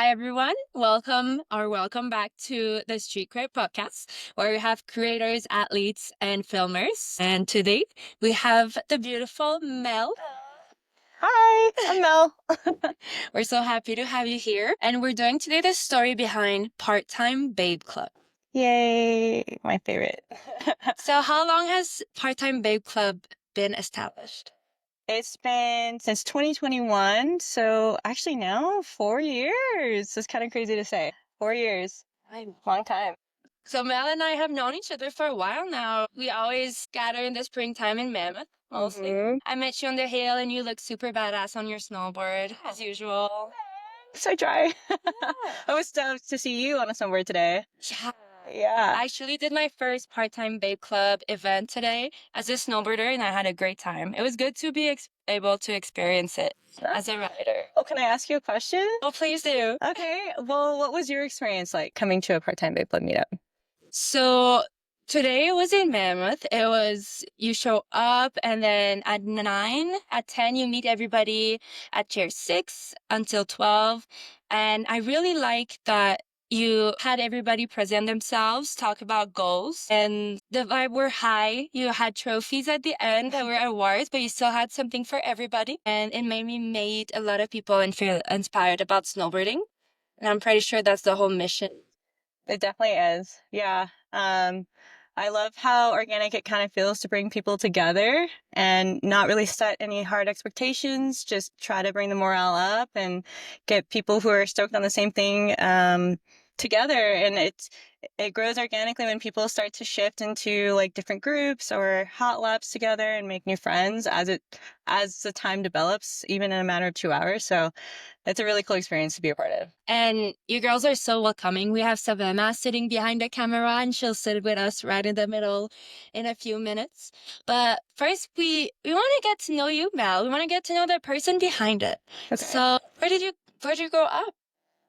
Hi, everyone. Welcome back to the Street Cred podcast, where we have creators, athletes, and filmers. And today we have the beautiful Mel. Hi, I'm Mel. We're so happy to have you here. And we're doing today the story behind Part Time Babe Club. Yay, my favorite. So, how long has Part Time Babe Club been established? It's been since 2021, so actually now 4 years. It's kind of crazy to say. 4 years, long time. So Mel and I have known each other for a while now. We always gather in the springtime in Mammoth, mostly. Mhm. I met you on the hill and you look super badass on your snowboard, as usual. So dry. Yeah. I was stoked to see you on a snowboard today. Yeah. Yeah. I actually did my first part-time Babe Club event today as a snowboarder and I had a great time. It was good to be able to experience it as a rider. Oh, can I ask you a question? Oh, please do. Okay. Well, what was your experience like coming to a part-time Babe Club meetup? So today it was in Mammoth. It was you show up and then at 9, at 10 you meet everybody at chair 6 until 12. And I really like that you had everybody present themselves, talk about goals, and the vibe were high. You had trophies at the end that were awards, but you still had something for everybody. And it made me meet a lot of people and feel inspired about snowboarding. And I'm pretty sure that's the whole mission. It definitely is. Yeah. I love how organic it kind of feels to bring people together and not really set any hard expectations. Just try to bring the morale up and get people who are stoked on the same thing together. And it grows organically when people start to shift into like different groups or hot laps together and make new friends as the time develops, even in a matter of 2 hours. So it's a really cool experience to be a part of. And you girls are so welcoming. We have Savannah sitting behind the camera and she'll sit with us right in the middle in a few minutes. But first we want to get to know you, Mel. We want to get to know the person behind it. Okay. So where did you grow up?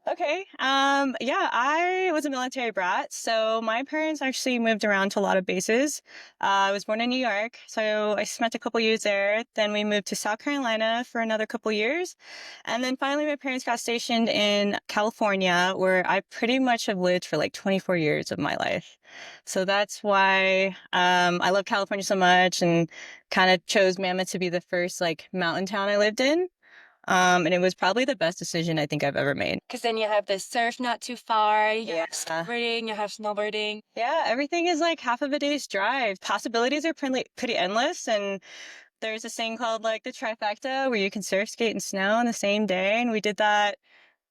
Okay. Yeah, I was a military brat, so my parents actually moved around to a lot of bases. I was born in New York, so I spent a couple years there. Then we moved to South Carolina for another couple years. And then finally my parents got stationed in California, where I pretty much have lived for like 24 years of my life. So that's why I love California so much and kind of chose Mammoth to be the first like mountain town I lived in. And it was probably the best decision I think I've ever made. Because then you have the surf not too far, you Yeah. have skateboarding, you have snowboarding. Yeah, everything is like half of a day's drive. Possibilities are pretty endless, and there's this thing called like the trifecta where you can surf, skate, and snow on the same day. And we did that.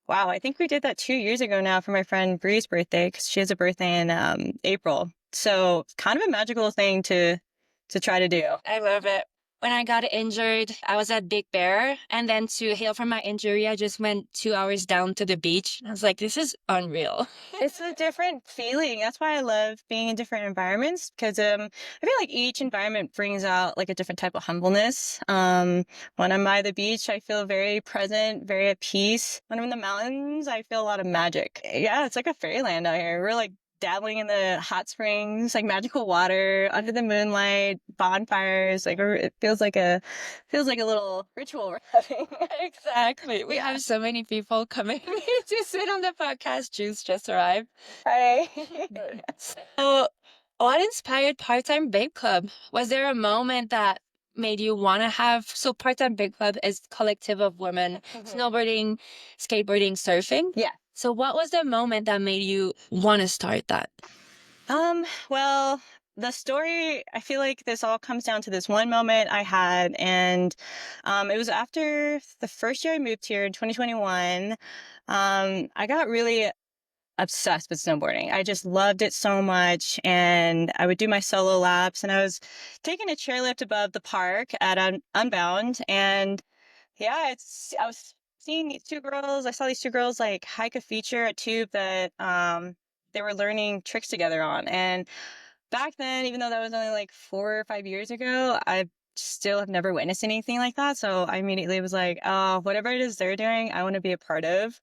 Wow, I think we did that 2 years ago now for my friend Bree's birthday because she has a birthday in April. So it's kind of a magical thing to try to do. I love it. When I got injured, I was at Big Bear, and then to heal from my injury, I just went 2 hours down to the beach. I was like, this is unreal. It's a different feeling. That's why I love being in different environments because I feel like each environment brings out like a different type of humbleness. When I'm by the beach, I feel very present, very at peace. When I'm in the mountains, I feel a lot of magic. Yeah, it's like a fairyland out here. We're like dabbling in the hot springs, like magical water under the moonlight, bonfires. Like it feels like a little ritual we're having. Exactly. We Yeah. have so many people coming to sit on the podcast. Juice just arrived. Hi. So, what inspired Part Time Babe Club? Was there a moment that made you want to have? So, Part Time Babe Club is collective of women snowboarding, skateboarding, surfing. Yeah. So, what was the moment that made you want to start that? Well, the story, I feel like this all comes down to this one moment I had, and it was after the first year I moved here in 2021. I got really obsessed with snowboarding. I just loved it so much, and I would do my solo laps, and I was taking a chairlift above the park at Unbound, and yeah, I was seeing these two girls. I saw these two girls like hike a feature at Tube that they were learning tricks together on. And back then, even though that was only like 4 or 5 years ago, I still have never witnessed anything like that. So I immediately was like, oh, whatever it is they're doing, I want to be a part of.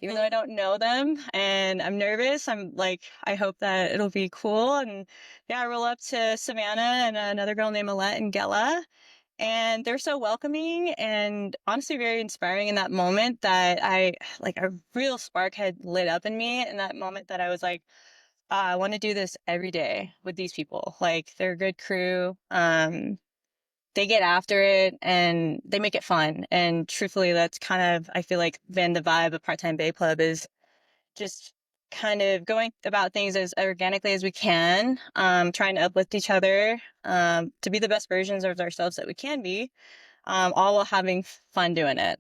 Even though I don't know them and I'm nervous, I'm like, I hope that it'll be cool. And yeah, I roll up to Savannah and another girl named Alette and Gela. and they're so welcoming and honestly very inspiring in that moment that I like a real spark had lit up in me in that moment that I was like, I want to do this every day with these people. Like they're a good crew. They get after it and they make it fun. And truthfully, that's kind of, I feel like then the vibe of Part-Time Babe Club is just kind of going about things as organically as we can, trying to uplift each other, to be the best versions of ourselves that we can be, all while having fun doing it.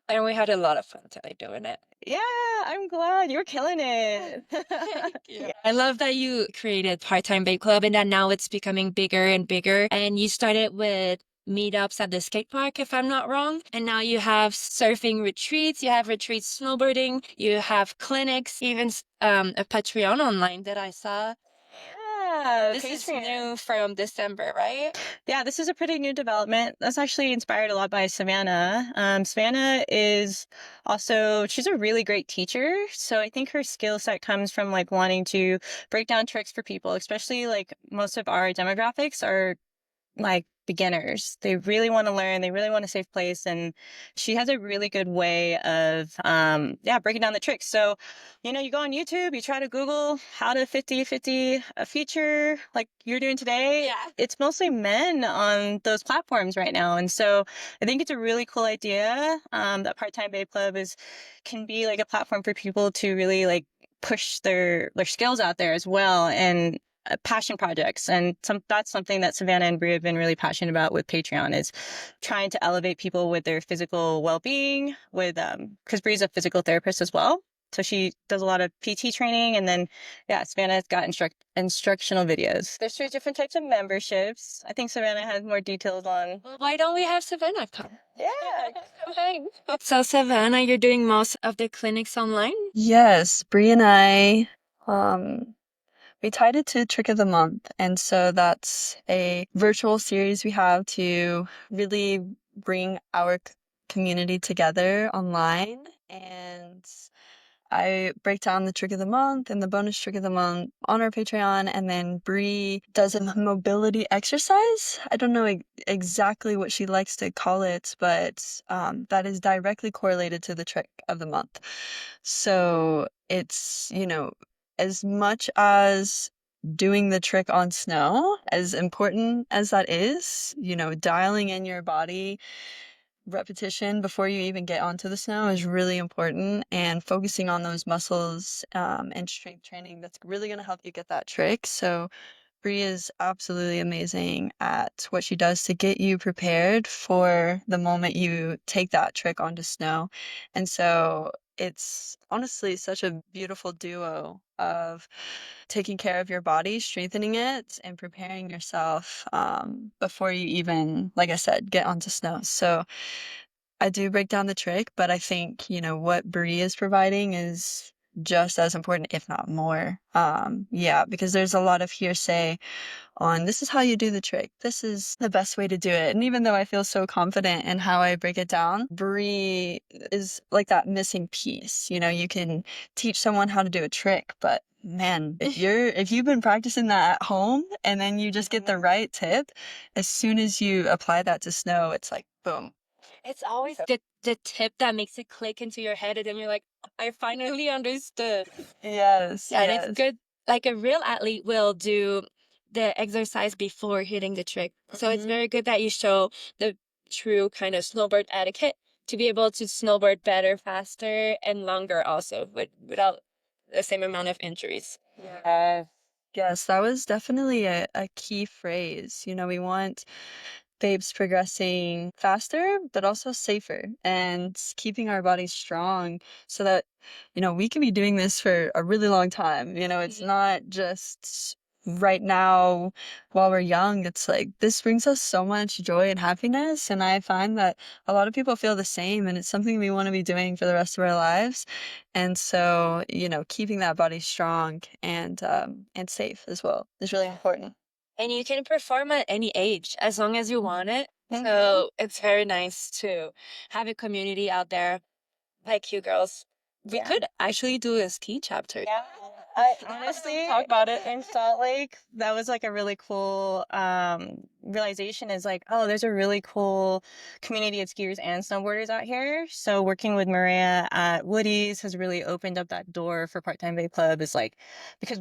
And we had a lot of fun today doing it. Yeah, I'm glad you're killing it. Yeah. I love that you created Part-Time Babe Club and that now it's becoming bigger and bigger. And you started with meetups at the skate park, if I'm not wrong. And now you have surfing retreats, you have retreats snowboarding, you have clinics, even a Patreon online that I saw. Yeah, This is Patreon. new from December, right? Yeah, this is a pretty new development. That's actually inspired a lot by Savannah. Savannah is also, she's a really great teacher. So I think her skill set comes from like wanting to break down tricks for people, especially like most of our demographics are like beginners. They really want to learn, they really want a safe place. And she has a really good way of, yeah, breaking down the tricks. So, you know, you go on YouTube, you try to Google how to 50-50 a feature like you're doing today. Yeah. It's mostly men on those platforms right now. And so I think it's a really cool idea, that Part-Time Babe Club can be like a platform for people to really like push their skills out there as well. And passion projects, and that's something that Savannah and Brie have been really passionate about with Patreon, is trying to elevate people with their physical well-being, with because Brie's a physical therapist as well, so she does a lot of PT training. And then yeah, Savannah's got instructional videos. There's 3 different types of memberships. I think Savannah has more details on. Well, why don't we have Savannah come? Yeah. Okay. So Savannah, you're doing most of the clinics online? Yes, Brie and I, we tied it to Trick of the Month, and so that's a virtual series we have to really bring our community together online. And I break down the trick of the month and the bonus trick of the month on our Patreon, and then Brie does a mobility exercise. I don't know exactly what she likes to call it, but that is directly correlated to the trick of the month. So it's, as much as doing the trick on snow, as important as that is, dialing in your body repetition before you even get onto the snow is really important, and focusing on those muscles and strength training, that's really going to help you get that trick. So Brie is absolutely amazing at what she does to get you prepared for the moment you take that trick onto snow. And so it's honestly such a beautiful duo of taking care of your body, strengthening it, and preparing yourself before you even, like I said, get onto snow. So I do break down the trick, but I think, what Brie is providing is just as important, if not more. Yeah, because there's a lot of hearsay on this is how you do the trick. This is the best way to do it. And even though I feel so confident in how I break it down, Brie is like that missing piece. You can teach someone how to do a trick, but man, if you've been practicing that at home and then you just get the right tip, as soon as you apply that to snow, it's like boom. It's always the tip that makes it click into your head, and then you're like, I finally understood. Yes, Yeah, and yes. it's good. Like a real athlete will do the exercise before hitting the trick. So it's Mhm. very good that you show the true kind of snowboard etiquette to be able to snowboard better, faster, and longer also, without the same amount of injuries. Yeah. Yes, that was definitely a key phrase. We want babes progressing faster, but also safer, and keeping our bodies strong so that, we can be doing this for a really long time. It's Mhm. not just right now while we're young. It's like this brings us so much joy and happiness. And I find that a lot of people feel the same, and it's something we want to be doing for the rest of our lives. And so, keeping that body strong and safe as well is really important. And you can perform at any age as long as you want it. Mhm. So it's very nice to have a community out there like you girls. We Yeah. could actually do a ski chapter. Yeah. I honestly Talk about it. in Salt Lake, that was like a really cool realization is like, oh, there's a really cool community of skiers and snowboarders out here. So working with Maria at Woody's has really opened up that door for Part-Time Bay Club is like because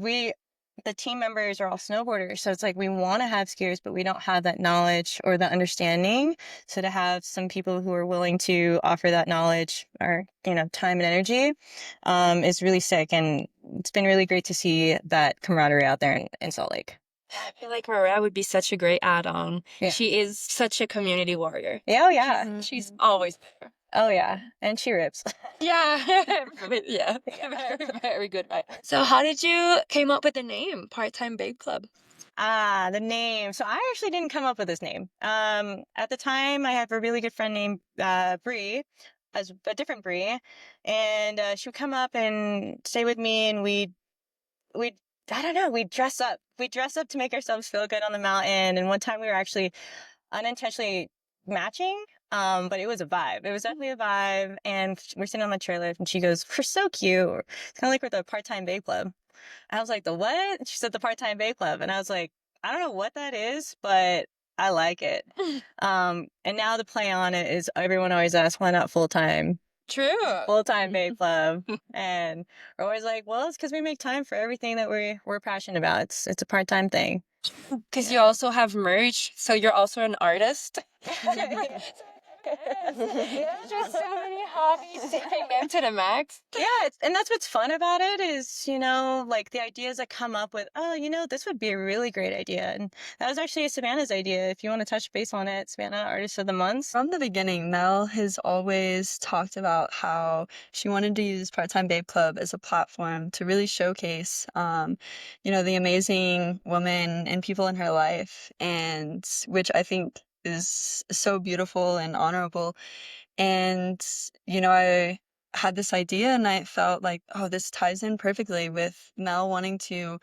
the team members are all snowboarders. So it's like we want to have skiers, but we don't have that knowledge or the understanding. So to have some people who are willing to offer that knowledge or, time and energy is really sick. And it's been really great to see that camaraderie out there in Salt Lake. I feel like Maria would be such a great add-on. Yeah. She is such a community warrior. Yeah, oh yeah. She's always there. Oh yeah. And she rips. Yeah. Yeah. Very, very good. Right. So how did you came up with the name Part-Time Babe Club? The name. So I actually didn't come up with this name. At the time, I have a really good friend named Bree, as a different Bree, and she would come up and stay with me, and we I don't know, we dress up. We dress up to make ourselves feel good on the mountain. And one time we were actually unintentionally matching. But it was a vibe. It was definitely a vibe. And we're sitting on the chairlift and she goes, "We're so cute." It's kind of like we're the Part-Time Bay Club. I was like, "The what?" She said, "The Part-Time Bay Club." And I was like, I don't know what that is, but I like it. And now the play on it is everyone always asks, why not full-time? True. Full-time Bay Club. And we're always like, well, it's because we make time for everything that we're passionate about. It's a part-time thing. Because you also have merch, so you're also an artist. Just so many hobbies, taking them to the max. Yeah, and that's what's fun about it is, like the ideas that come up with, oh, this would be a really great idea. And that was actually Savannah's idea. If you want to touch base on it, Savannah, Artist of the Month. From the beginning, Mel has always talked about how she wanted to use Part-Time Babe Club as a platform to really showcase, the amazing women and people in her life, and which I think is so beautiful and honorable. And, I had this idea and I felt like, oh, this ties in perfectly with Mel wanting to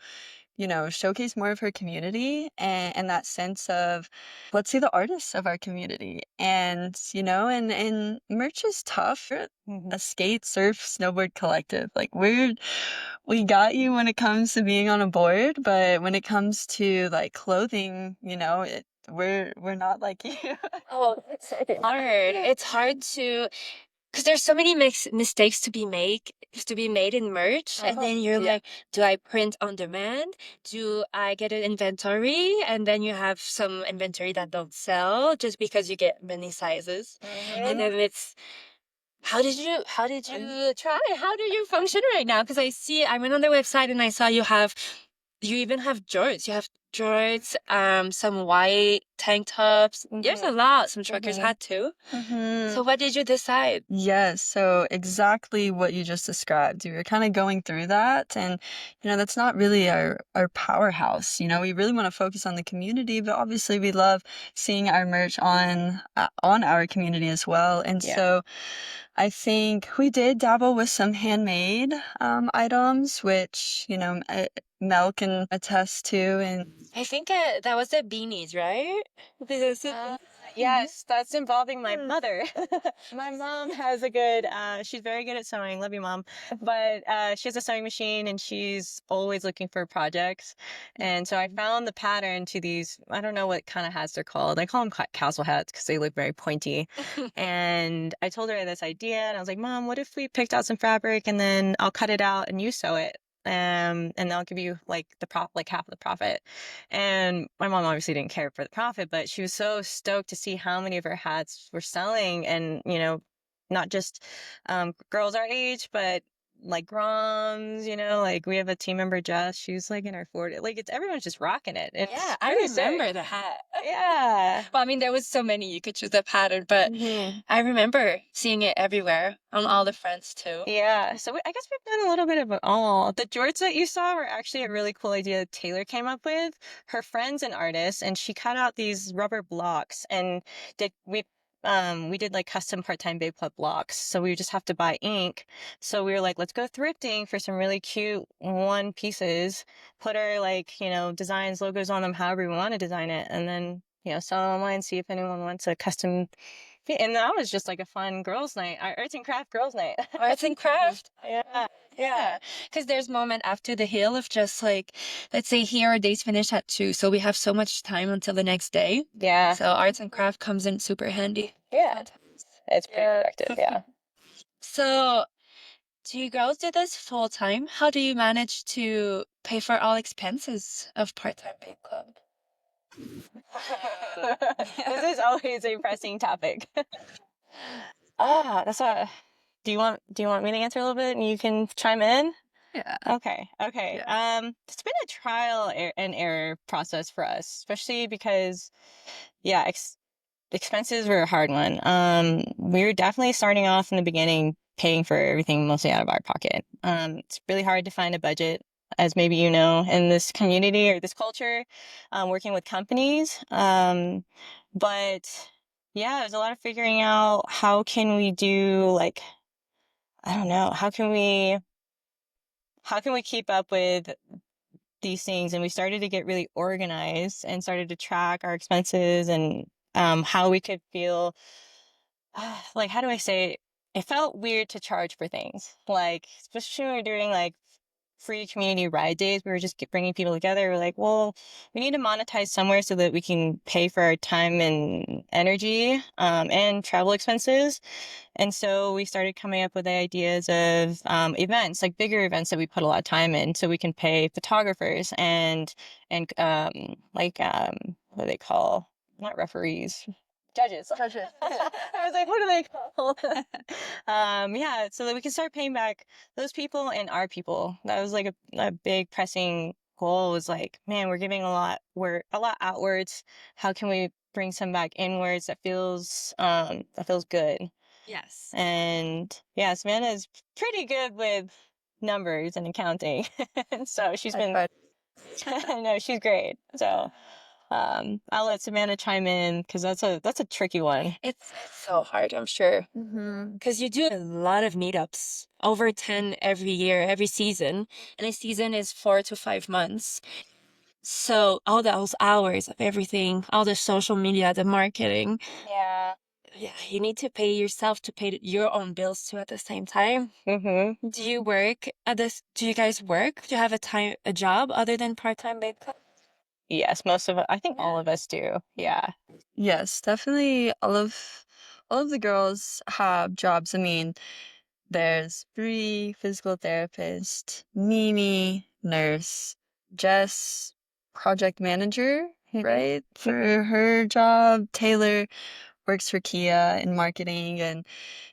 showcase more of her community and that sense of let's see the artists of our community. And, and merch is tough. We're a skate, surf, snowboard collective. Like we got you when it comes to being on a board, but when it comes to like clothing, we're not like you. Oh, it's hard. It's hard to because there's so many mistakes to be made in merch, and then you're Yeah. like, do I print on demand? Do I get an inventory? And then you have some inventory that don't sell just because you get many sizes, and then it's how did you try? How do you function right now? Because I went on the website and I saw you even have jorts. You have jorts, some white tank tops. There's a lot. Some truckers had too. So what did you decide? Yes, so exactly what you just described. We were kind of going through that, and that's not really our powerhouse. We really want to focus on the community, but obviously we love seeing our merch on our community as well. And Yeah. so I think we did dabble with some handmade items, which Mel can attest to, and I think that was the beanies, right? This is- Yes, that's involving my mother. My mom has she's very good at sewing. Love you, Mom. But she has a sewing machine and she's always looking for projects. And so I found the pattern to these, I don't know what kind of hats they're called. I call them castle hats because they look very pointy. And I told her this idea and I was like, Mom, what if we picked out some fabric and then I'll cut it out and you sew it? And they'll give you like half of the profit. And my mom obviously didn't care for the profit, but she was so stoked to see how many of her hats were selling. And, not just girls our age, but like groms, like we have a team member, Jess, she's like in her 40s. Like everyone's just rocking it. It's yeah, I pretty sick. remember the hat. Yeah. Well, I mean, there was so many you could choose a pattern, but I remember seeing it everywhere on all the friends too. Yeah, so I guess we've done a little bit of it all. The jorts that you saw were actually a really cool idea that Taylor came up with. Her friend's an artist, and she cut out these rubber blocks and we did like custom Part-Time Babe Club blocks. So we would just have to buy ink. So we were like, let's go thrifting for some really cute one pieces, put our designs, logos on them, however we want to design it, and then sell it online, see if anyone wants a custom and that was just like a fun girls' night, arts and craft girls' night. Arts and craft. Yeah. Yeah, because there's moment after the hill of just like, let's say here our days finish at 2, so we have so much time until the next day. Yeah. So arts and craft comes in super handy. Yeah. It's pretty Yeah. productive. Yeah. So do you girls do this full time? How do you manage to pay for all expenses of part-time babe club? This is always a pressing topic. That's what. Do you want me to answer a little bit and you can chime in? Yeah. Okay. Yeah. It's been a trial and error process for us, especially because, yeah, expenses were a hard one. We were definitely starting off in the beginning paying for everything mostly out of our pocket. It's really hard to find a budget, as maybe you know, in this community or this culture, working with companies. But yeah, there's a lot of figuring out how can we do like, I don't know, how can we keep up with these things? And we started to get really organized and started to track our expenses and how we could feel like, how do I say it? It felt weird to charge for things, like especially when we were doing like free community ride days. We were just bringing people together. We're like, well, we need to monetize somewhere so that we can pay for our time and energy and travel expenses. And so we started coming up with the ideas of events, like bigger events that we put a lot of time in, so we can pay photographers and what do they call, not referees, judges. I was like, what do they call? Yeah, so that we can start paying back those people and our people. That was like a big pressing goal. Was like, man, we're a lot outwards. How can we bring some back inwards that feels good? Yes. And yeah, Savannah is pretty good with numbers and accounting. So she's I been, tried. no, she's great. So I'll let Savannah chime in because that's a tricky one. It's so hard, I'm sure. Mm-hmm. Because you do a lot of meetups, over 10 every year, every season. And a season is 4 to 5 months. So all those hours of everything, all the social media, the marketing, Yeah. yeah, you need to pay yourself to pay your own bills too at the same time. Mm-hmm. Do you work at this? Do you guys work? Do you have a job other than part-time babe club? Yes, I think all of us do. Yeah. Yes, definitely all of the girls have jobs. I mean, there's Bree, physical therapist, Mimi, nurse, Jess, project manager, right? For her job. Taylor works for Kia in marketing, and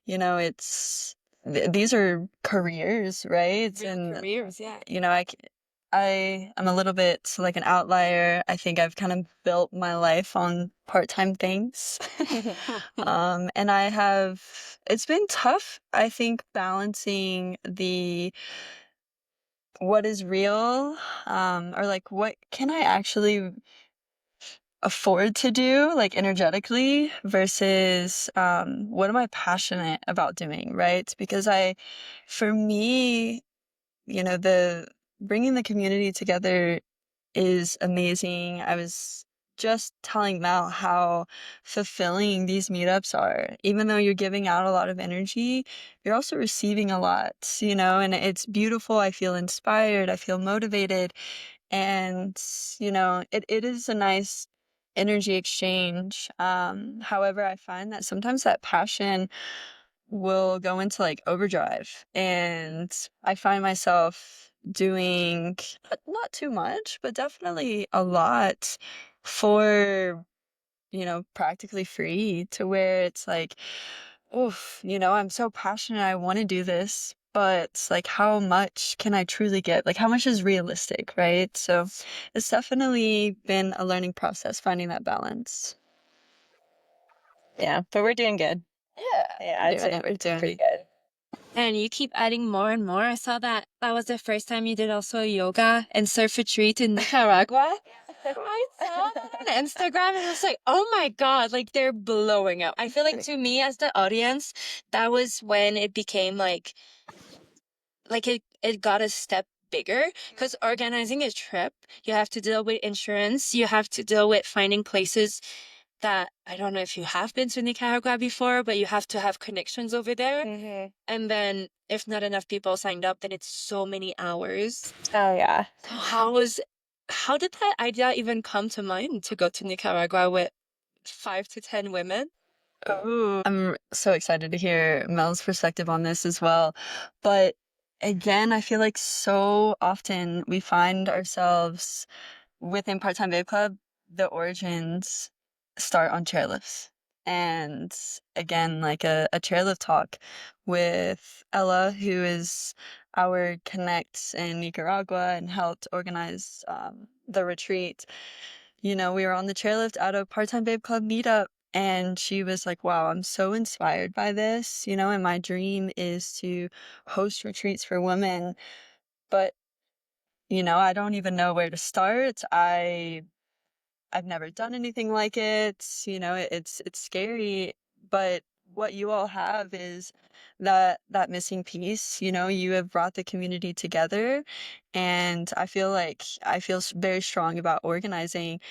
it's these are careers, right? Real And careers, yeah. I'm a little bit like an outlier. I think I've kind of built my life on part-time things. And it's been tough, I think, balancing what is real, or like what can I actually afford to do, like energetically, versus what am I passionate about doing, right? Because for me, the bringing the community together is amazing. I was just telling Mel how fulfilling these meetups are. Even though you're giving out a lot of energy, you're also receiving a lot, and it's beautiful. I feel inspired, I feel motivated, and it is a nice energy exchange. However, I find that sometimes that passion will go into like overdrive, and I find myself doing not too much, but definitely a lot for practically free, to where it's like, oof, I'm so passionate, I want to do this, but like how much can I truly get, like how much is realistic, right? So it's definitely been a learning process, finding that balance. Yeah, but we're doing good. Yeah, We're doing pretty good. And you keep adding more and more. I saw that was the first time you did also yoga and surf retreat in Nicaragua. I saw that on Instagram and I was like, oh my God, like they're blowing up. I feel like to me as the audience, that was when it became like it got a step bigger, because organizing a trip, you have to deal with insurance, you have to deal with finding places that I don't know if you have been to Nicaragua before, but you have to have connections over there. Mm-hmm. And then if not enough people signed up, then it's so many hours. Oh yeah. So how did that idea even come to mind to go to Nicaragua with 5 to 10 women? Oh, I'm so excited to hear Mel's perspective on this as well. But again, I feel like so often we find ourselves within Part-Time Babe Club, the origins start on chairlifts. And again, like a chairlift talk with Ella, who is our connect in Nicaragua and helped organize the retreat. You know, we were on the chairlift at a Part-Time Babe Club meetup, and she was like, wow, I'm so inspired by this, you know, and my dream is to host retreats for women. But, you know, I don't even know where to start. I've never done anything like it. You know, it's scary, but what you all have is that missing piece. You know, you have brought the community together, and I feel very strong about organizing.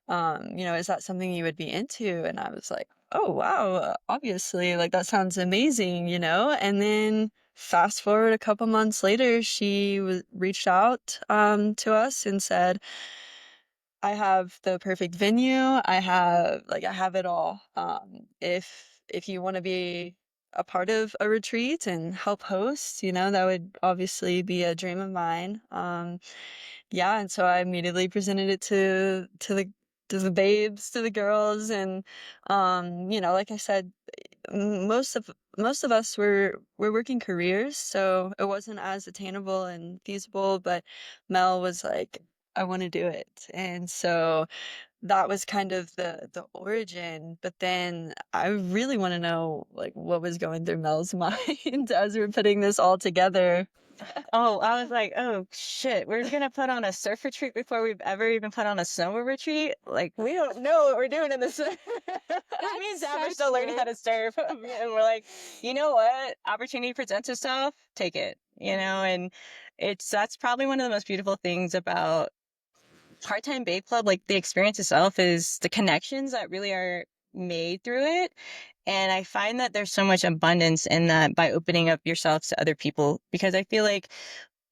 You know, is that something you would be into? And I was like, oh wow, obviously, like that sounds amazing, you know. And then fast forward a couple months later, she reached out to us and said, I have the perfect venue. I have it all. If you want to be a part of a retreat and help host, you know, that would obviously be a dream of mine. Yeah, and so I immediately presented it to the babes, to the girls, and you know, like I said, most of us were working careers, so it wasn't as attainable and feasible, but Mel was like, I want to do it. And so that was kind of the origin. But then I really want to know like what was going through Mel's mind as we are putting this all together. Oh, I was like, oh shit, we're gonna put on a surf retreat before we've ever even put on a snow retreat. Like, we don't know what we're doing in this. Me and Zach are so still learning true. how to surf, and we're like, you know what? Opportunity presents itself, take it. You know, and that's probably one of the most beautiful things about Part-Time Babe Club. Like the experience itself is the connections that really are made through it. And I find that there's so much abundance in that by opening up yourselves to other people, because I feel like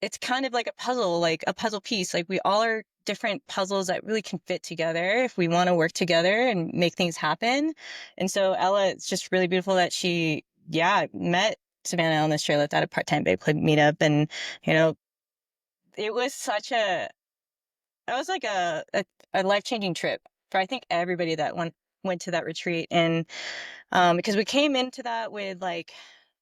it's kind of like a puzzle piece. Like we all are different puzzles that really can fit together if we want to work together and make things happen. And so Ella, it's just really beautiful that she, yeah, met Savannah on this chairlift at a Part-Time Babe Club meetup. And, you know, it was that was like a life-changing trip for I think everybody that went to that retreat. And because we came into that with like,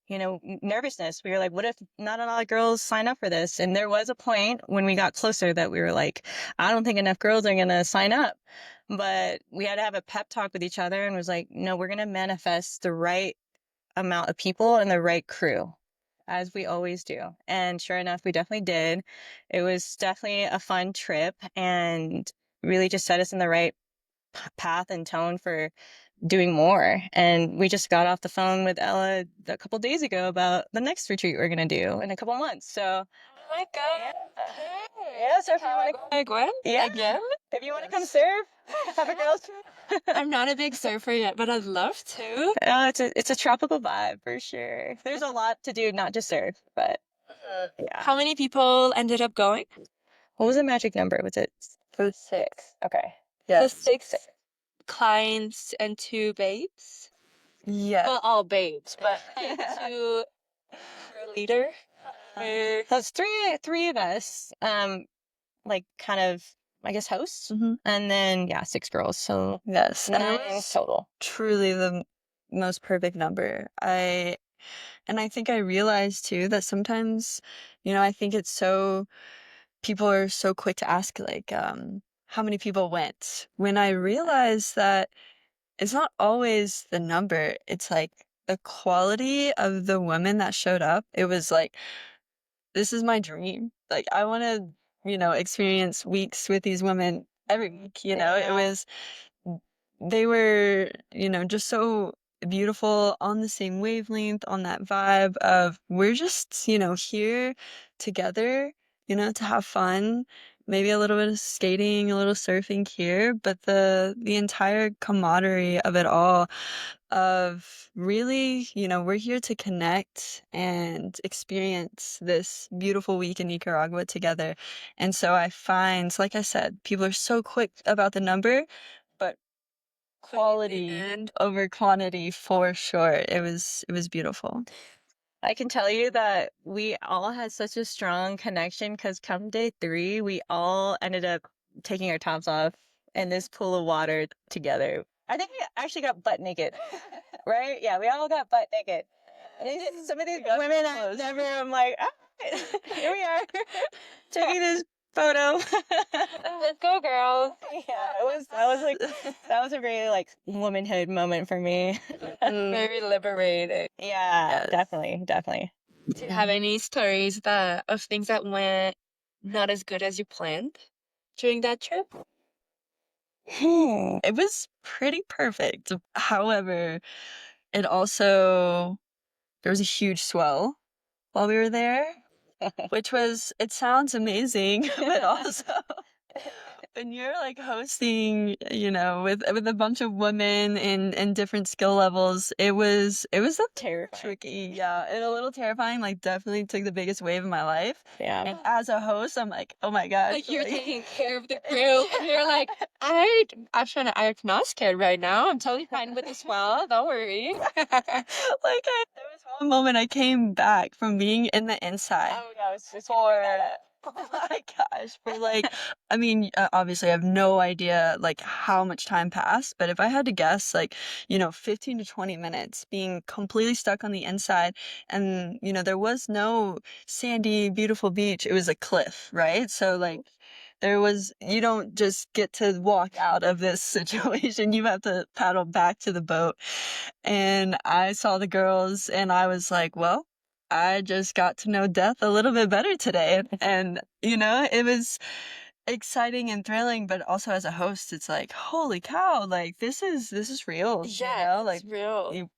you know, nervousness. We were like, what if not a lot of girls sign up for this? And there was a point when we got closer that we were like, I don't think enough girls are going to sign up. But we had to have a pep talk with each other and was like, no, we're going to manifest the right amount of people and the right crew, as we always do. And sure enough, we definitely did. It was definitely a fun trip and really just set us in the right path and tone for doing more. And we just got off the phone with Ella a couple days ago about the next retreat we're gonna do in a couple months. So Oh my God. yeah, so if you want to, Again? yeah, Again? if you want to come serve, have a girls trip. I'm not a big surfer yet, but I'd love to. It's a tropical vibe for sure. There's a lot to do, not just surf, but yeah. How many people ended up going? What was the magic number? Was it It was 6. okay? The Yes. 6 clients and 2 babes. Yes. Well, all babes, but like 2 per leader. Or So it's three of us, like kind of, I guess, hosts, Mhm. and then yeah, 6 girls. So Yes. And it 9 was total. truly the most perfect number. And I think I realized too that sometimes, you know, I think it's so people are so quick to ask like how many people went, when I realized that it's not always the number, it's like the quality of the women that showed up. It was like, this is my dream. Like I want to, you know, experience weeks with these women every week, you know. It Yeah. was they were, you know, just so beautiful, on the same wavelength, on that vibe of we're just, you know, here together, you know, to have fun. maybe a little bit of skating, a little surfing here, but the entire camaraderie of it all, of really, we're here to connect and experience this beautiful week in Nicaragua together. And so I find, like I said, people are so quick about the number, but quality over quantity for sure. It was beautiful. I can tell you that we all had such a strong connection because come day 3, we all ended up taking our tops off in this pool of water together. I think we actually got butt naked, right? Yeah, we all got butt naked. Some of these women I'm like, "Ah, here we are, taking this photo." Let's go, girls. Yeah, that was a really like womanhood moment for me. Very liberating. Yeah, Yes. definitely. Do you have any stories of things that went not as good as you planned during that trip? It was pretty perfect. However, it also there was a huge swell while we were there, which it sounds amazing, but also when you're like hosting, with a bunch of women in different skill levels, it was a Terrifying. tricky, yeah, and a little terrifying. Like definitely took the biggest wave of my life. Yeah. And as a host, I'm like, oh my gosh, Like you're like- taking care of the crew. And you're like, I'm not scared right now. I'm totally fine with the swell. Don't worry. there was one moment I came back from being in the inside yeah, it's for oh my gosh, for like, I mean, obviously I have no idea like how much time passed, but if I had to guess, like, 15 to 20 minutes being completely stuck on the inside, and there was no sandy, beautiful beach. It was a cliff, right? So like you don't just get to walk out of this situation. You have to paddle back to the boat. And I saw the girls and I was like, well, I just got to know death a little bit better today. And, it was exciting and thrilling, but also as a host, it's like, holy cow, like this is real. Like It's real.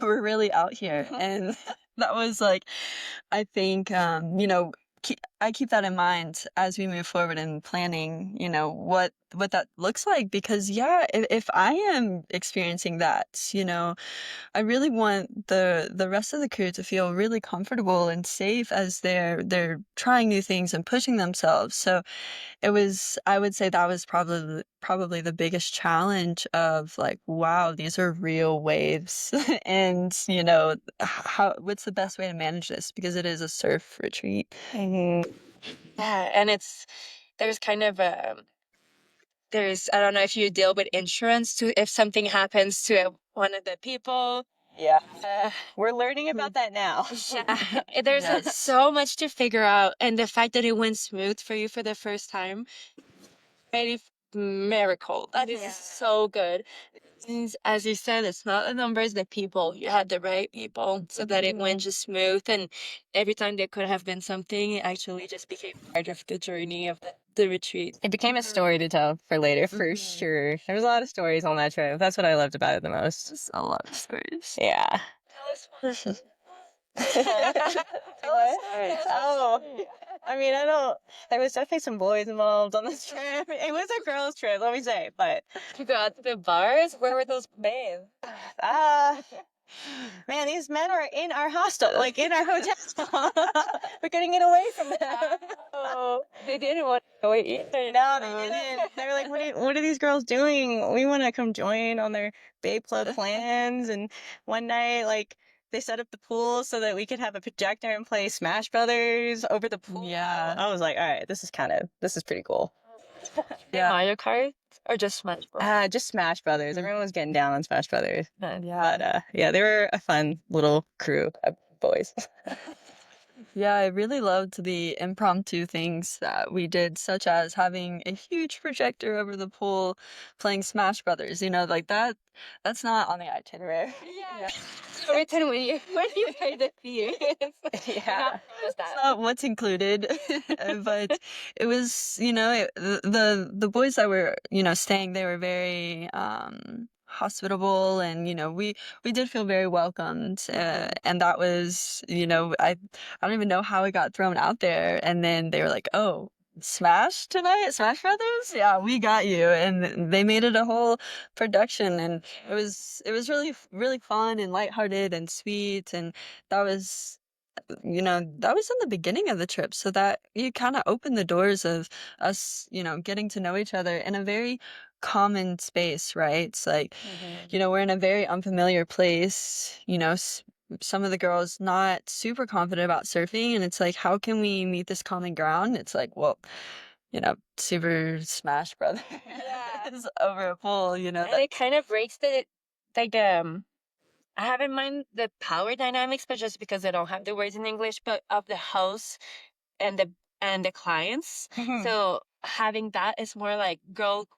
we're really out here. And that was like, I think, I keep that in mind as we move forward in planning, what that looks like, because yeah, if I am experiencing that, I really want the rest of the crew to feel really comfortable and safe as they're trying new things and pushing themselves. So I would say that was probably the biggest challenge of like, wow, these are real waves. And what's the best way to manage this, because it is a surf retreat. Mm-hmm. Yeah, and there's kind of I don't know if you deal with insurance to if something happens to one of the people. Yeah. We're learning about that now. Yeah, there's Yes. so much to figure out, and the fact that it went smooth for you for the first time, really miracle. That is so good. Since, as you said, it's not the numbers, the people. You had the right people, so that it went just smooth. And every time there could have been something, it actually just became part of the journey of the retreat. It became a story to tell for later, for sure. There was a lot of stories on that trip. That's what I loved about it the most. Just a lot of stories. Yeah. Oh, I mean, there was definitely some boys involved on this trip. It was a girls' trip, let me say, but You got to the bars. Where were those men? man, these men are in our hostel, like in our hotel. We're couldn't get away from them. Oh, they didn't want to go either. No, they didn't. They were like, what are these girls doing? We want to come join on their Babe Club plans. And one night, like, they set up the pool so that we could have a projector and play Smash Brothers over the pool. Yeah. I was like, all right, this is pretty cool. Yeah. Mario Kart or just Smash Bros? Just Smash Brothers. Everyone was getting down on Smash Brothers. Yeah. But yeah, they were a fun little crew of boys. Yeah, I really loved the impromptu things that we did, such as having a huge projector over the pool, playing Smash Brothers. Like that's not on the itinerary. Yeah. So written when you pay the fee. Yeah. It's not what's included. But it was, the boys that were, staying, they were very hospitable, and we did feel very welcomed, and that was, I don't even know how it got thrown out there, and then they were like, oh, Smash tonight, Smash Brothers. Yeah, we got you, and they made it a whole production, and it was really fun and lighthearted and sweet, and that was that was in the beginning of the trip, so that you kind of opened the doors of us, getting to know each other in a very common space, right? It's like, we're in a very unfamiliar place, some of the girls not super confident about surfing, and it's like, how can we meet this common ground? It's like, well, Super Smash Brothers Yeah. over a pool, And it kind of breaks the like I have in mind the power dynamics, but just because I don't have the words in English, but of the host and the clients. So having that is more like girl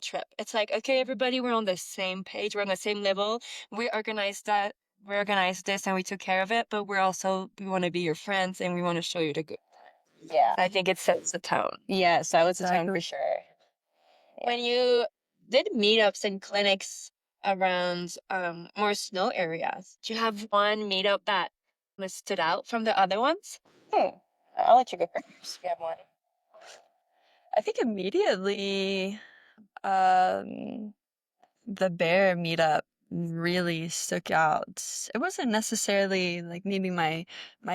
trip. It's like, okay, everybody, we're on the same page, we're on the same level. We organized that, we organized this, and we took care of it. But we want to be your friends, and we want to show you the good. Yeah. I think it sets the tone. Yes, that was the tone Exactly. for sure. When you did meetups and clinics around more snow areas, do you have one meetup that stood out from the other ones? I'll let you go first. You have one. I think immediately, um, the bear meetup really stuck out. It wasn't necessarily like maybe my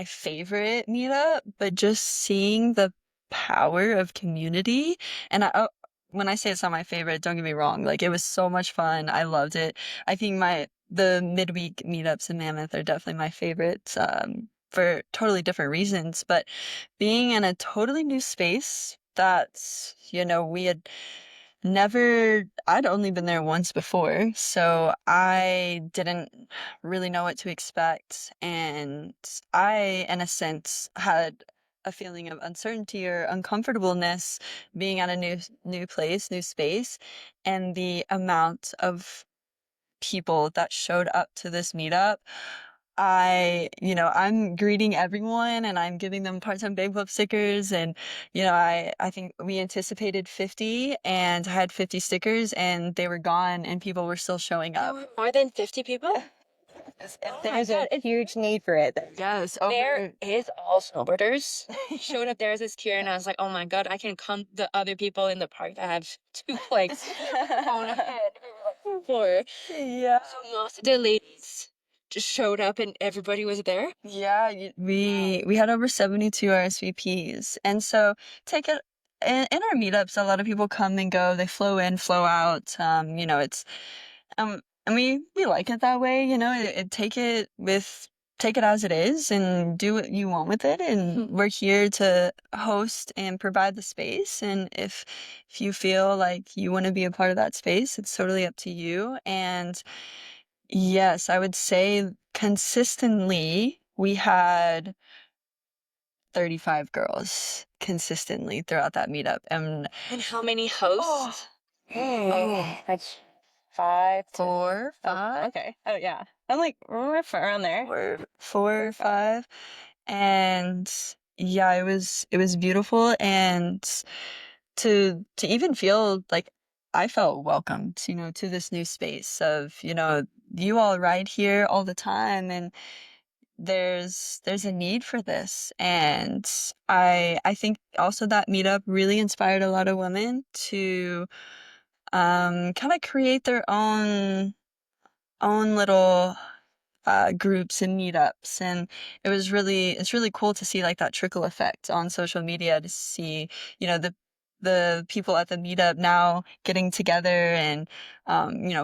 favorite meetup, but just seeing the power of community. And when I say it's not my favorite, don't get me wrong. Like, it was so much fun. I loved it. I think the midweek meetups in Mammoth are definitely my favorites. For totally different reasons, but being in a totally new space that's, we had I'd only been there once before, so I didn't really know what to expect. And I, in a sense, had a feeling of uncertainty or uncomfortableness being at a new place, new space, and the amount of people that showed up to this meetup. I'm greeting everyone and I'm giving them part-time Babe Club stickers. And, I think we anticipated 50 and I had 50 stickers and they were gone and people were still showing There up. were more than 50 people? Oh my There's God, a huge need for it. Yes, there is all snowboarders. Showed up there as this kid, and I was like, oh my God, I can count the other people in the park that have two legs on a head. We were like four. Yeah. So most of the ladies just showed up and everybody was there. Yeah, we had over 72 RSVPs. And so take it in our meetups, a lot of people come and go, they flow in, flow out. It's and we like it that way, take it as it is and do what you want with it. And we're here to host and provide the space. And if you feel like you want to be a part of that space, it's totally up to you. And yes, I would say consistently we had 35 girls consistently throughout that meetup. And And how many hosts? That's 5 to four, Oh, five, okay. Oh, yeah. I'm like, around there. four or five. And yeah, it was beautiful. And to even feel like I felt welcomed, to this new space of, you all ride here all the time and there's a need for this. And I think also that meetup really inspired a lot of women to kind of create their own little groups and meetups. And it's really cool to see like that trickle effect on social media, to see the people at the meetup now getting together and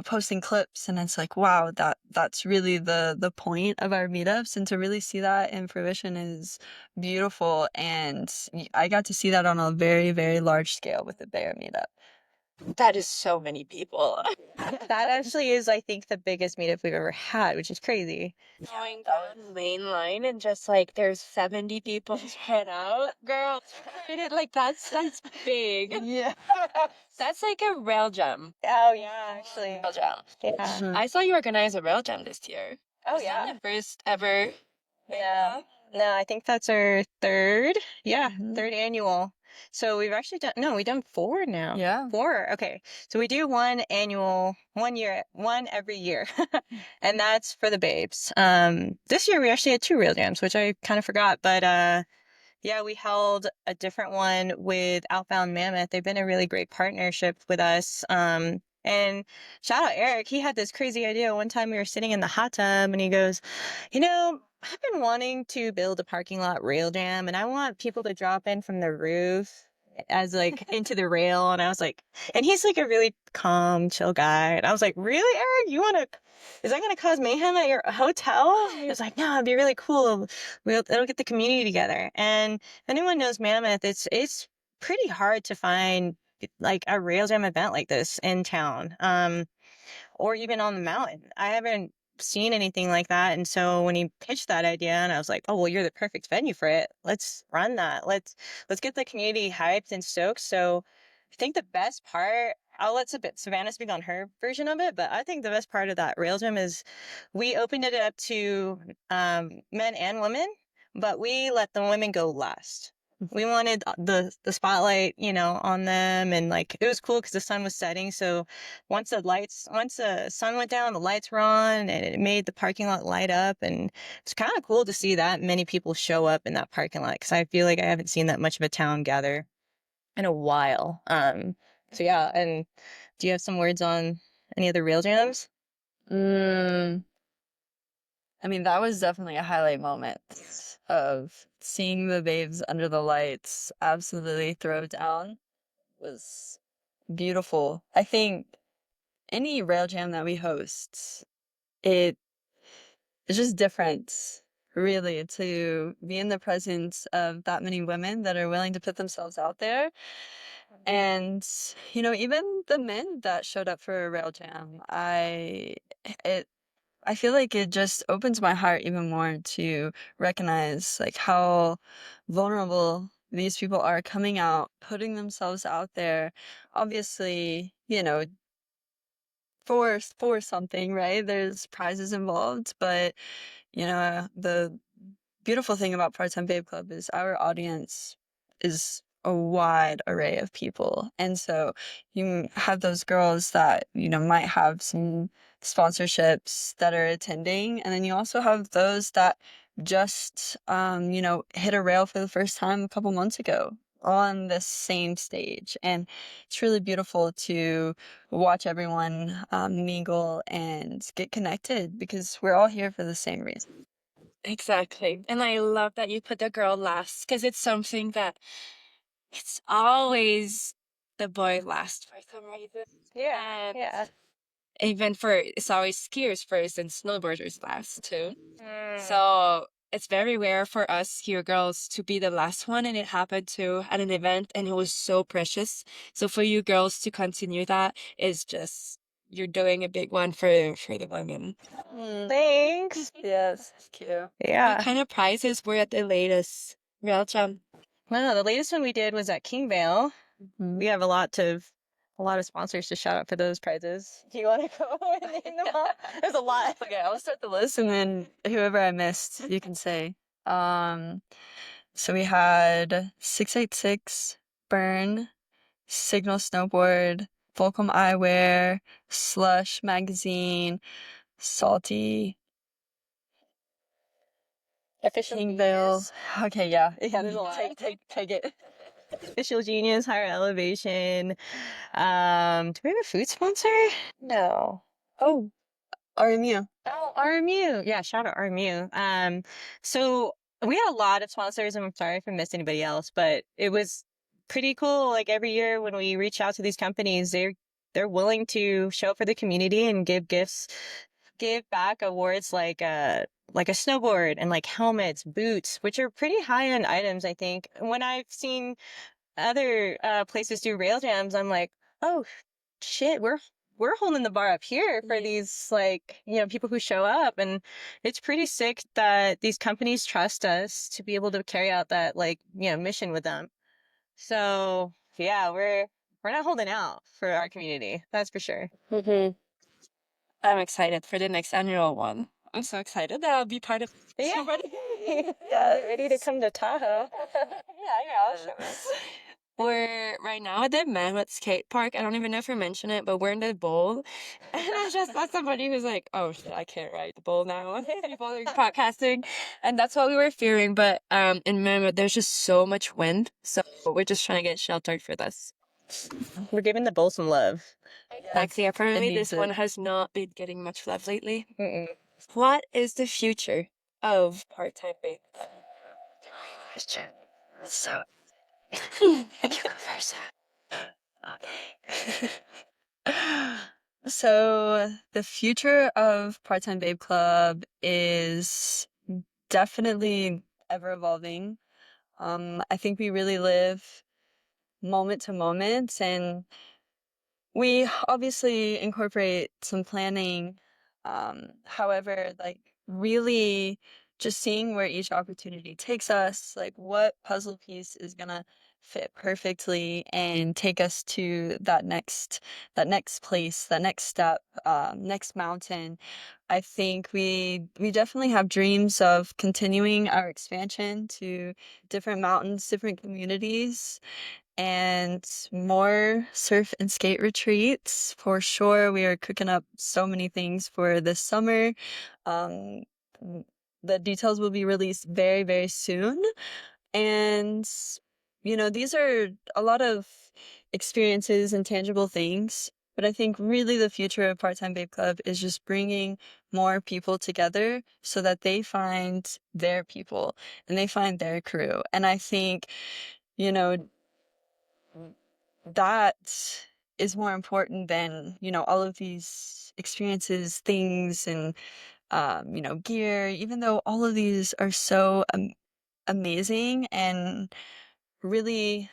posting clips. And it's like, wow, that's really the point of our meetups. And to really see that in fruition is beautiful. And I got to see that on a very, very large scale with the Bear meetup. That is so many people. That actually is, I think, the biggest meetup we've ever had, which is crazy. Going down main line and just like there's 70 people spread out. Girl, like that's big. Yeah. That's like a rail jam. Oh, yeah, actually. Rail jam. Yeah. I saw you organize a rail jam this year. Oh, Is that yeah. the first ever? Yeah. No, I think that's our third. Yeah, Mhm. third annual. So we've actually we've done 4 now. Yeah. 4. Okay. So we do one every year. And that's for the babes. This year we actually had 2 real jams, which I kind of forgot, but Yeah, we held a different one with Outbound Mammoth. They've been a really great partnership with us. And shout out Eric, he had this crazy idea. One time we were sitting in the hot tub and he goes, I've been wanting to build a parking lot rail jam and I want people to drop in from the roof as like into the rail. And I was like, and he's like a really calm, chill guy. And I was like, really, Eric? Is that going to cause mayhem at your hotel? He was like, no, it'd be really cool. It'll get the community together. And if anyone knows Mammoth, it's pretty hard to find like a rail jam event like this in town, or even on the mountain. I haven't seen anything like that. And so when he pitched that idea, and I was like, oh well, you're the perfect venue for it. Let's run that. Let's get the community hyped and stoked. So I think the best part, I'll let Savannah speak on her version of it, but I think the best part of that rail gym is we opened it up to men and women, but we let the women go last. We wanted the spotlight, on them, and like it was cool because the sun was setting. So once the sun went down, the lights were on, and it made the parking lot light up, and it's kind of cool to see that many people show up in that parking lot because I feel like I haven't seen that much of a town gather in a while. So yeah, and do you have some words on any of the rail jams? Mm, I mean, that was definitely a highlight moment of seeing the babes under the lights absolutely throw down was beautiful. I think any rail jam that we host, it it's just different, really, to be in the presence of that many women that are willing to put themselves out there. And, even the men that showed up for a rail jam, it, I feel like it just opens my heart even more to recognize like how vulnerable these people are coming out, putting themselves out there. Obviously, for something, right? There's prizes involved, but the beautiful thing about Part-Time Babe Club is our audience is a wide array of people. And so you have those girls that, might have some sponsorships that are attending. And then you also have those that just, hit a rail for the first time a couple months ago on the same stage. And it's really beautiful to watch everyone mingle and get connected because we're all here for the same reason. Exactly. And I love that you put the girl last because it's something that it's always the boy last for some reason. Yeah, And yeah. even it's always skiers first and snowboarders last too. Mm. So it's very rare for us skier girls to be the last one, and it happened too at an event, and it was so precious. So for you girls to continue that is just you're doing a big one for the women. Thanks. Yes, thank you. What Yeah. kind of prizes were at the latest rail jam? Well, the latest one we did was at King Vale. Mhm. We have a lot of sponsors to shout out for those prizes. Do you want to go and name them all? There's a lot. Okay, I'll start the list and then whoever I missed, you can say. So we had 686, Burn, Signal Snowboard, Volcom Eyewear, Slush Magazine, Salty, Official Kingville. Genius. Okay, yeah. Yeah, there's a lot. Take it. Official Genius, Higher Elevation. Do we have a food sponsor? No. Oh, RMU. Oh, RMU. Yeah, shout out RMU. So we had a lot of sponsors, and I'm sorry if I missed anybody else, but it was pretty cool. Like every year when we reach out to these companies, they're willing to show up for the community and give gifts, give back awards like a snowboard and like helmets, boots, which are pretty high end items, I think. When I've seen other places do rail jams, I'm like, oh shit, we're holding the bar up here for Yeah. these people who show up, and it's pretty sick that these companies trust us to be able to carry out that mission with them. So yeah, we're not holding out for our community, that's for sure. I'm excited for the next annual one. I'm so excited that I'll be part of it. Yeah, yeah, ready to come to Tahoe. Yeah, I'll show us. We're right now at the Mammoth Skate Park. I don't even know if I mentioned it, but we're in the bowl. And I just saw somebody who's like, oh shit, I can't ride the bowl now. People are podcasting. And that's what we were fearing. But in Mammoth, there's just so much wind. So we're just trying to get sheltered for this. We're giving the bowl some love. Exactly. Apparently, needs this one it. has not been getting much love lately. Mm-mm. What is the future of part-time babe? So, You go first. so the future of Part-Time Babe Club is definitely ever evolving. I think we really live moment to moment, and we obviously incorporate some planning. However, like really just seeing where each opportunity takes us, like what puzzle piece is gonna fit perfectly and take us to that next place, that next step, next mountain. I think we definitely have dreams of continuing our expansion to different mountains, different communities, and more surf and skate retreats for sure. We are cooking up so many things for this summer. Um, the details will be released very, very soon. And, these are a lot of experiences and tangible things. But I think really the future of Part Time Babe Club is just bringing more people together so that they find their people and they find their crew. And I think, you know, that is more important than, all of these experiences, things, and, gear, even though all of these are so amazing and really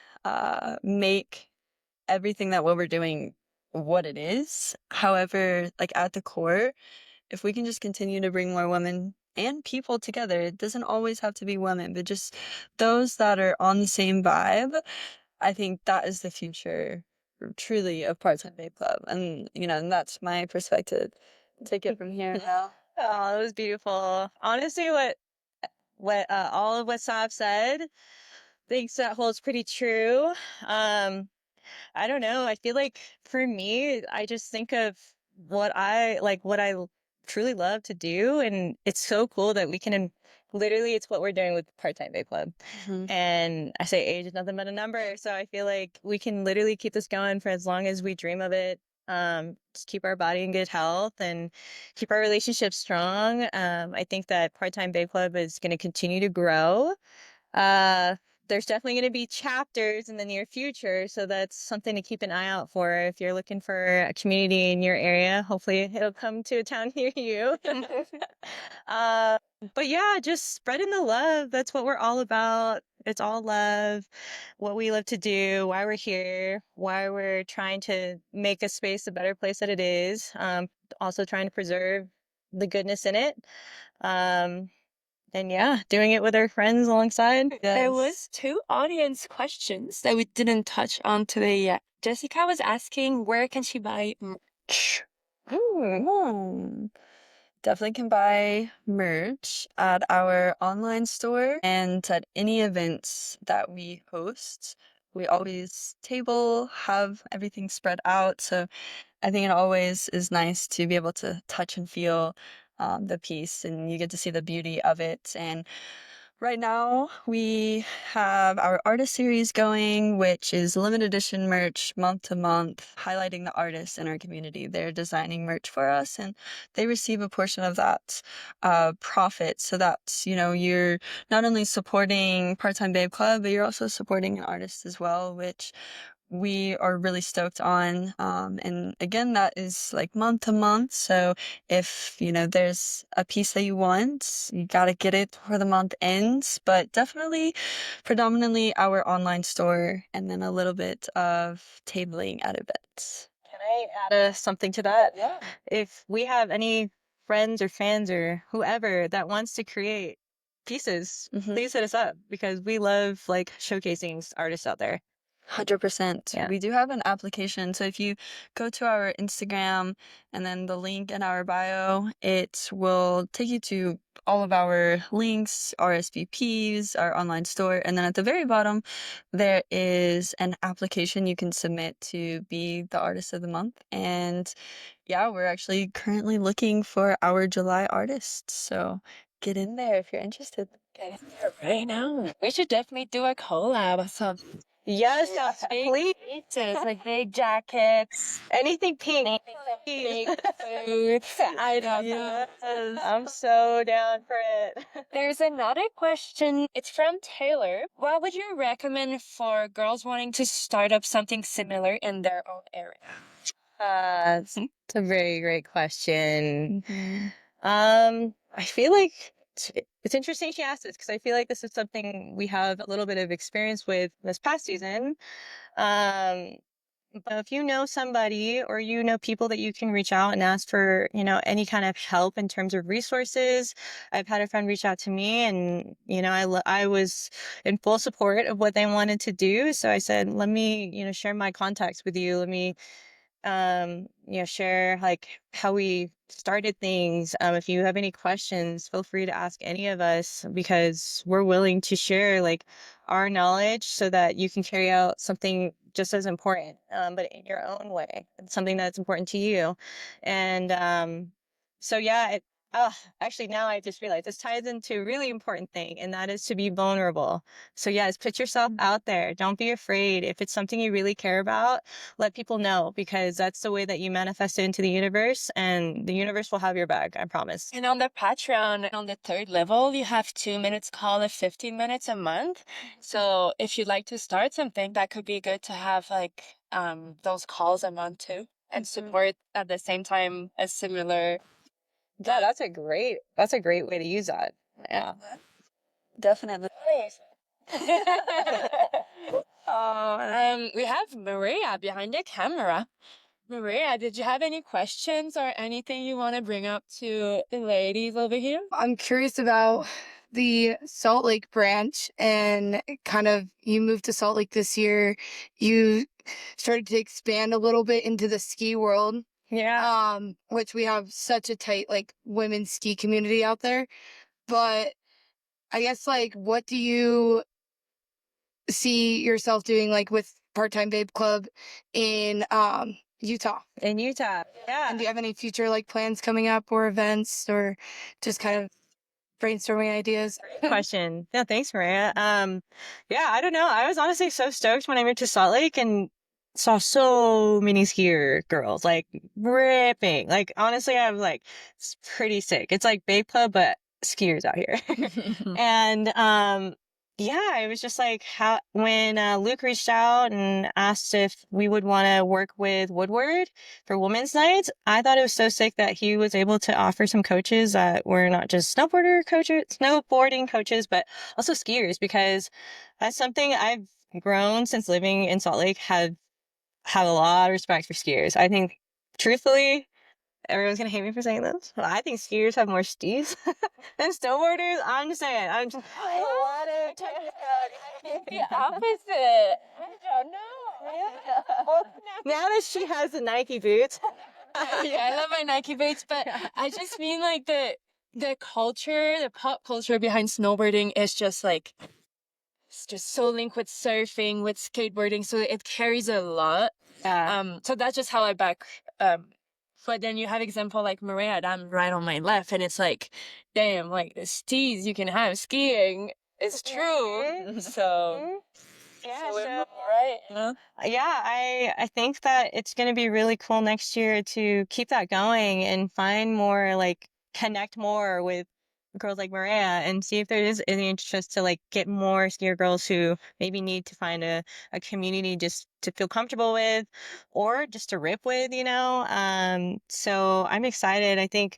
make everything that what we're doing what it is. However, like at the core, if we can just continue to bring more women and people together, it doesn't always have to be women, but just those that are on the same vibe. I think that is the future, truly, of Part-Time Babe Club. And that's my perspective. Take it from here, Mel. Oh, that was beautiful. Honestly, what all of what Sav said, I think that holds pretty true. I don't know. I feel like for me, I just think of what I truly love to do, and it's so cool that we can. Literally, it's what we're doing with Part-Time Bay Club. Mhm. And I say age is nothing but a number, so I feel like we can literally keep this going for as long as we dream of it. Just keep our body in good health and keep our relationships strong. I think that Part-Time Bay Club is going to continue to grow. Uh, there's definitely going to be chapters in the near future, so that's something to keep an eye out for if you're looking for a community in your area. Hopefully, it'll come to a town near you. uh, but yeah, just spreading the love. That's what we're all about. It's all love, what we love to do, why we're here, why we're trying to make a space a better place that it is. Also trying to preserve the goodness in it. And yeah, doing it with our friends alongside. There Yes. was two audience questions that we didn't touch on today yet. Jessica was asking where can she buy merch? Definitely can buy merch at our online store and at any events that we host. We always table, have everything spread out. So I think it always is nice to be able to touch and feel the piece, and you get to see the beauty of it. And right now, we have our artist series going, which is limited edition merch month to month, highlighting the artists in our community. They're designing merch for us, and they receive a portion of that profit. So that's, you're not only supporting Part-Time Babe Club, but you're also supporting an artist as well, which we are really stoked on. And again, that is like month to month. So if, there's a piece that you want, you got to get it before the month ends. But definitely, predominantly our online store and then a little bit of tabling at events. Can I add something to that? Yeah. If we have any friends or fans or whoever that wants to create pieces, Mhm. please hit us up because we love like showcasing artists out there. 100%. Yeah. We do have an application. So if you go to our Instagram and then the link in our bio, it will take you to all of our links, RSVPs, our online store. And then at the very bottom, there is an application you can submit to be the artist of the month. And yeah, we're actually currently looking for our July artists. So get in there if you're interested. Get in there right now. We should definitely do a collab. So Yes, big please. beaches, like big jackets, Anything pink. big boots. I don't know. Yes. I'm so down for it. There's another question. It's from Taylor. What would you recommend for girls wanting to start up something similar in their own area? It's a very great question. Mm-hmm. I feel like it's interesting she asked this because I feel like this is something we have a little bit of experience with this past season. But if you know somebody or you know people that you can reach out and ask for, any kind of help in terms of resources, I've had a friend reach out to me and, I was in full support of what they wanted to do. So I said, let me, share my contacts with you. Let me share like how we started things. If you have any questions, feel free to ask any of us because we're willing to share like our knowledge so that you can carry out something just as important, but in your own way, something that's important to you. And so yeah, actually now I just realized this ties into a really important thing, and that is to be vulnerable. So yes, put yourself out there. Don't be afraid. If it's something you really care about, let people know because that's the way that you manifest it into the universe, and the universe will have your back, I promise. And on the Patreon, on the third level, you have 2 minutes call and 15 minutes a month. So if you'd like to start something, that could be good to have like those calls a month too, and support at the same time a similar. Yeah, that's a great way to use that. Yeah. Definitely. We have Maria behind the camera. Maria, did you have any questions or anything you want to bring up to the ladies over here? I'm curious about the Salt Lake branch and kind of you moved to Salt Lake this year. You started to expand a little bit into the ski world, Yeah. which we have such a tight like women's ski community out there. But I guess like what do you see yourself doing like with Part-Time Babe Club in Utah? In Utah. Yeah. And do you have any future like plans coming up or events or just kind of brainstorming ideas? Question. Yeah, thanks, Maria. Yeah, I don't know. I was honestly so stoked when I moved to Salt Lake and saw so many skier girls, like ripping. Like honestly, I was like, it's pretty sick. It's like Babe Club, but skiers out here. And yeah, it was just like how when Luke reached out and asked if we would want to work with Woodward for Women's Nights, I thought it was so sick that he was able to offer some coaches that were not just snowboarding coaches, but also skiers, because that's something I've grown since living in Salt Lake. Have a lot of respect for skiers. I think, truthfully, everyone's gonna hate me for saying this, but I think skiers have more steez than snowboarders. I'm just saying. I'm just a lot of The opposite. I don't know. now that she has the Nike boots. Yeah, I love my Nike boots, but I just mean like the culture, the pop culture behind snowboarding is just like it's just so linked with surfing, with skateboarding, so it carries a lot. So that's just how I back. But then you have example like Maria, I'm right on my left, and it's like, damn, like the steez you can have skiing is true. So Yeah, we're so right, you know? yeah, I think that it's going to be really cool next year to keep that going and find more, like connect more with girls like Maria and see if there is any interest to like get more skier girls who maybe need to find a community just to feel comfortable with or just to rip with, so I'm excited. I think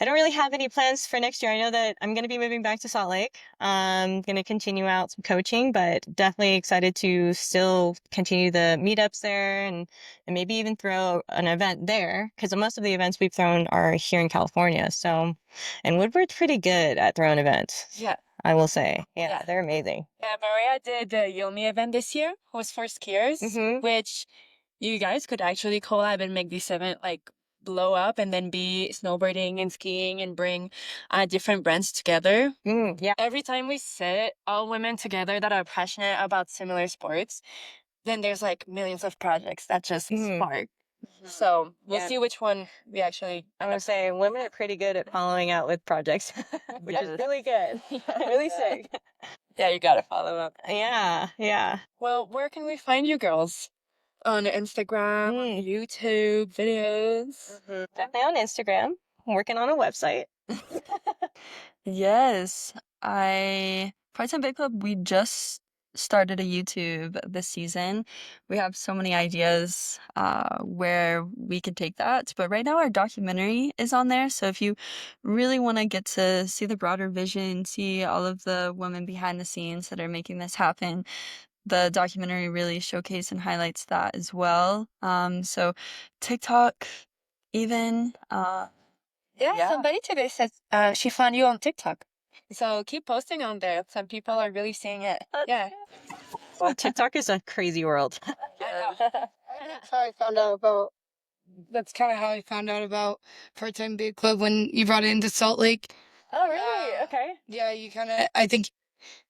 I don't really have any plans for next year. I know that I'm going to be moving back to Salt Lake. I'm going to continue out some coaching, but definitely excited to still continue the meetups there and maybe even throw an event there because most of the events we've thrown are here in California. So And Woodward's pretty good at their own events. Yeah. I will say. Yeah, Yeah. they're amazing. Yeah, Maria did the Yomi event this year, was for skiers, Mhm. which you guys could actually collab and make this event like blow up and then be snowboarding and skiing and bring different brands together. Yeah. Every time we sit all women together that are passionate about similar sports, then there's like millions of projects that just Mhm. spark. So we'll Yeah. see which one we actually. I'm gonna say women are pretty good at following out with projects, which is Yes. really good. Really sick. Yeah, you gotta follow up. Yeah, yeah. Well, where can we find you girls? On Instagram, on YouTube, videos. Definitely on Instagram. I'm working on a website. Yes, Part-Time Babe Club, we just started a YouTube this season. We have so many ideas where we could take that, but right now our documentary is on there. So if you really want to get to see the broader vision, see all of the women behind the scenes that are making this happen, the documentary really showcases and highlights that as well. So TikTok, even. Yeah, somebody today said she found you on TikTok. So keep posting on there. Some people are really seeing it. Yeah. Well, TikTok is a crazy world. That's how I found out about. That's kind of how I found out about Part-Time Babe Club when you brought it into Salt Lake. Oh, really? Okay. Yeah, you kind of, I think,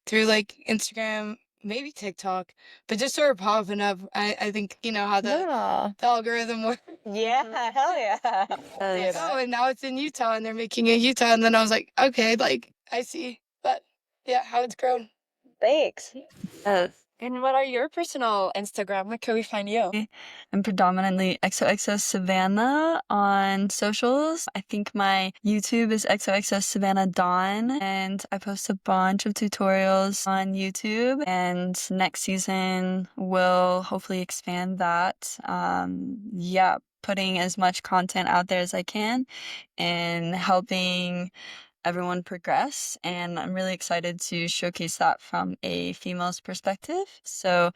through like Instagram, maybe TikTok, but just sort of popping up. I think you know how Yeah. the algorithm works. Yeah, hell yeah. Yes. Oh, and now it's in Utah, and they're making it Utah, and then I was like, okay, like I see, but yeah, how it's grown. Thanks. And what are your personal Instagram? Where can we find you? I'm predominantly XOXO Savannah on socials. I think my YouTube is XOXO Savannah Dawn, and I post a bunch of tutorials on YouTube. And next season we'll hopefully expand that. Yeah, putting as much content out there as I can and helping everyone progress, and I'm really excited to showcase that from a female's perspective. So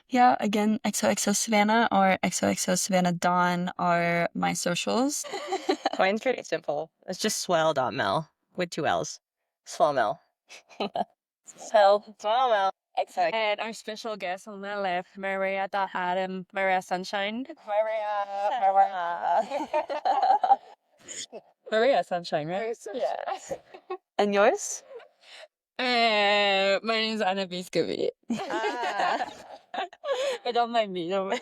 yeah, again, XOXO Savannah or XOXO Savannah Dawn are my socials. Mine's pretty simple. It's just swell.mel with 2 L's. Swellmel. Swellmel. And our special guest on my left, Maria Adam, Maria Sunshine. Maria Sunshine, right? Yeah. And yours? My name is Anna Biscovi. Ah. But don't mind me, don't mind.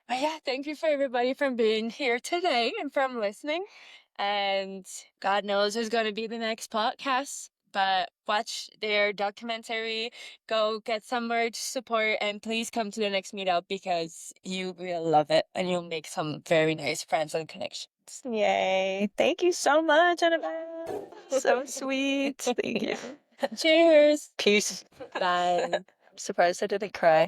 But yeah, thank you for everybody from being here today and from listening. And God knows who's going to be the next podcast. But watch their documentary, go get some merch support, and please come to the next meetup because you will love it and you'll make some very nice friends and connections. Yay. Thank you so much, Annabelle. So sweet. Thank you. Cheers. Peace. Bye. I'm surprised I didn't cry.